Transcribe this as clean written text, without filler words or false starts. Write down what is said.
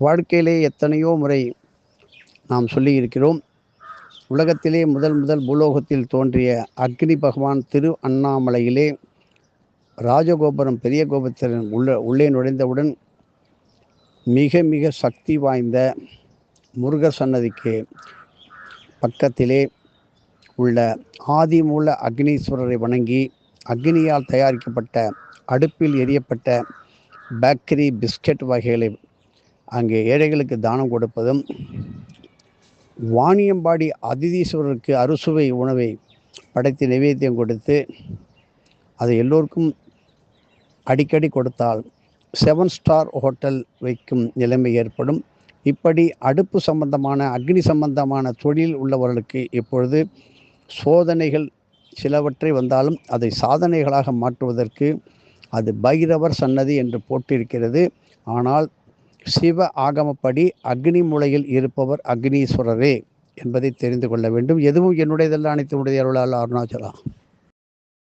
வாழ்க்கையிலே எத்தனையோ முறை நாம் சொல்லியிருக்கிறோம். உலகத்திலே முதல் முதல் பூலோகத்தில் தோன்றிய அக்னி பகவான் திரு அண்ணாமலையிலே ராஜகோபுரம் பெரிய கோபுரத்தின் உள்ளே நுழைந்தவுடன் மிக மிக சக்தி வாய்ந்த முருகர் சன்னதிக்கு பக்கத்திலே உள்ள ஆதிமூல அக்னீஸ்வரரை வணங்கி அக்னியால் தயாரிக்கப்பட்ட அடுப்பில் எரியப்பட்ட பேக்கரி பிஸ்கட் வகைகளை அங்கே ஏழைகளுக்கு தானம் கொடுப்பதும், வாணியம்பாடி அதிதீஸ்வரருக்கு அறுசுவை உணவை படைத்து நைவேத்தியம் கொடுத்து அதை எல்லோருக்கும் அடிக்கடி கொடுத்தால் 7 ஸ்டார் ஹோட்டல் வைக்கும் நிலைமை ஏற்படும். இப்படி அடுப்பு சம்பந்தமான அக்னி சம்பந்தமான தொழில் உள்ளவர்களுக்கு இப்பொழுது சோதனைகள் சிலவற்றை வந்தாலும் அதை சாதனைகளாக மாற்றுவதற்கு அது பைரவர் சன்னதி என்று போட்டிருக்கிறது. ஆனால் சிவ ஆகமப்படி அக்னி மூலையில் இருப்பவர் அக்னீஸ்வரரே என்பதை தெரிந்து கொள்ள வேண்டும். எதுவும் என்னுடையதல்ல, அனைத்து உடைய அருளால். அருணாச்சலா.